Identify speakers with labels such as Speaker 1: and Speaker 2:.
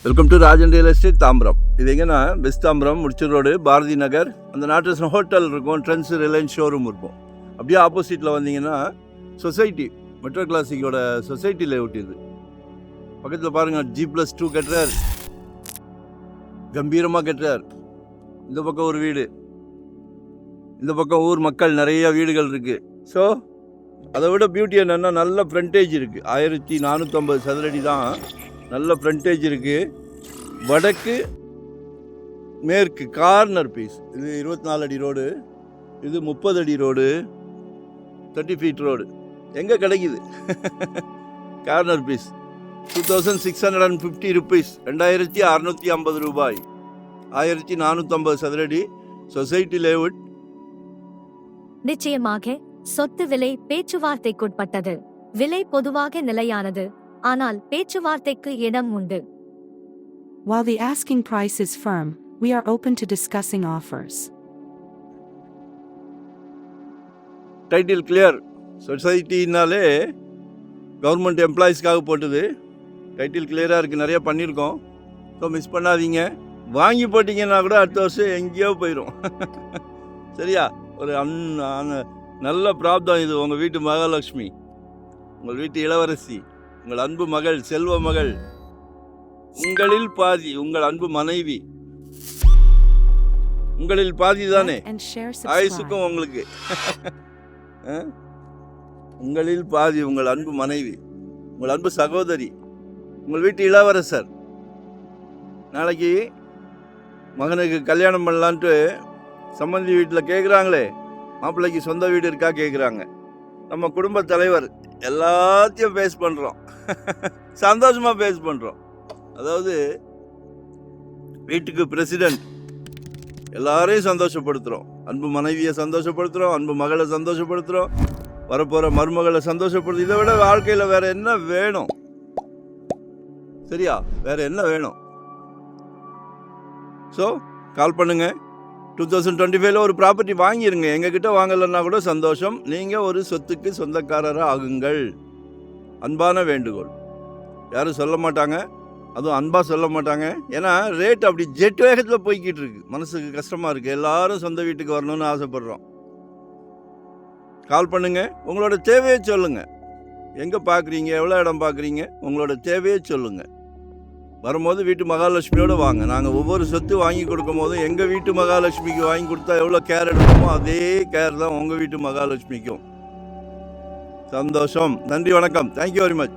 Speaker 1: Welcome to Rajan real estate Tambaram. இது எங்கன்னா west Tambaram Mudichur road Bharathi Nagar. அந்த நாட்டு ஹோட்டல் இருக்கும், ட்ரெண்ட்ஸ் ரிலையன்ஸ் ஷோரூம் இருக்கும். அப்படியே ஆப்போசிட்டில் வந்தீங்கன்னா சொசைட்டி மெட்ரோ கிளாசிக்கோட சொசைட்டியில் ஒட்டிடுது. பக்கத்தில் பாருங்கள், G+2 கட்டுறார், கம்பீரமாக கட்டுறார். இந்த பக்கம் ஒரு வீடு, இந்த பக்கம் ஊர் மக்கள் நிறைய வீடுகள் இருக்குது. ஸோ அதை விட பியூட்டி என்னென்னா நல்ல ஃப்ரண்டேஜ் இருக்குது. 1450 சதுரடி தான் நல்ல ஃப்ரண்டேஜ் இருக்குது. வடக்கு மேற்கு கார்னர் பீஸ். இது 24 அடி ரோடு, இது 30 அடி ரோடு, 30 ஃபீட் ரோடு. எங்கே கிடைக்குது? கார்னர் பீஸ் 2650 ருபீஸ், 2650 ரூபாய், 1450 சதுரடி, சொசைட்டி லேஅவுட்.
Speaker 2: நிச்சயமாக சொத்து விலை பேச்சுவார்த்தைக்குட்பட்டது. விலை பொதுவாக நிலையானது, ஆனால் பேச்சுவார்த்தைக்கு இடம் உண்டு.
Speaker 3: While the asking price is firm, we are open to discussing offers.
Speaker 1: Title clear. சொசைட்டினாலே கவர்மெண்ட் எம்ப்ளாயீஸ்க்காக போட்டது. டைட்டில் கிளியராக இருக்குது, நிறையா பண்ணியிருக்கோம். ஸோ மிஸ் பண்ணாதீங்க. வாங்கி போட்டிங்கன்னா கூட அடுத்த வருஷம் எங்கேயோ போயிடும். சரியா? ஒரு நல்ல பிராப்தம் இது. உங்கள் வீட்டு மகாலட்சுமி, உங்கள் வீட்டு இளவரசி, உங்கள் அன்பு மகள், செல்வ மகள், உங்களில் பாதி உங்கள் அன்பு மனைவி, உங்களில் பாதி தானே ஆயுசுக்கும் உங்களுக்கு. உங்களில் பாதி உங்கள் அன்பு மனைவி, உங்கள் அன்பு சகோதரி, உங்கள் வீட்டு இளவரசர். நாளைக்கு மகனுக்கு கல்யாணம் பண்ணலான்ட்டு சம்பந்தி வீட்டில் கேட்குறாங்களே, மாப்பிள்ளைக்கு சொந்த வீடு இருக்கா கேட்குறாங்க. நம்ம குடும்ப தலைவர் எல்லாத்தையும் ஃபேஸ் பண்ணுறோம், சந்தோஷமாக ஃபேஸ் பண்ணுறோம். அதாவது வீட்டுக்கு பிரசிடெண்ட், எல்லாரையும் சந்தோஷப்படுத்துகிறோம். அன்பு மனைவியை சந்தோஷப்படுத்துகிறோம், அன்பு மகளை சந்தோஷப்படுத்துகிறோம், வரப்போகிற மருமகளை சந்தோஷப்படுத்து. இதை விட வாழ்க்கையில் வேறு என்ன வேணும்? சரியா? வேறு என்ன வேணும்? ஸோ கால் பண்ணுங்கள். 2025 ஒரு ப்ராப்பர்ட்டி வாங்கிடுங்க. எங்ககிட்ட வாங்கலைன்னா கூட சந்தோஷம். நீங்கள் ஒரு சொத்துக்கு சொந்தக்காரராக ஆகுங்கள். அன்பான வேண்டுகோள். யாரும் சொல்ல மாட்டாங்க, அதுவும் அன்பாக சொல்ல மாட்டாங்க. ஏன்னா ரேட் அப்படி ஜெட் வேகத்தில் போய்கிட்டு இருக்கு. மனசுக்கு கஷ்டமாக இருக்குது. எல்லாரும் சொந்த வீட்டுக்கு வரணும்னு ஆசைப்பட்றோம். கால் பண்ணுங்கள், உங்களோட தேவையை சொல்லுங்கள். எங்கே பார்க்குறீங்க, எவ்வளோ இடம் பார்க்குறீங்க, உங்களோட தேவையை சொல்லுங்கள். வரும்போது வீட்டு மகாலட்சுமியோடு வாங்க. நாங்கள் ஒவ்வொரு சொத்து வாங்கி கொடுக்கும் போதும் எங்கள் வீட்டு மகாலட்சுமிக்கு வாங்கி கொடுத்தா எவ்வளோ கேர் எடுப்போமோ அதே கேர் தான் உங்கள் வீட்டு மகாலட்சுமிக்கும். சந்தோஷம். நன்றி, வணக்கம். Thank you very much.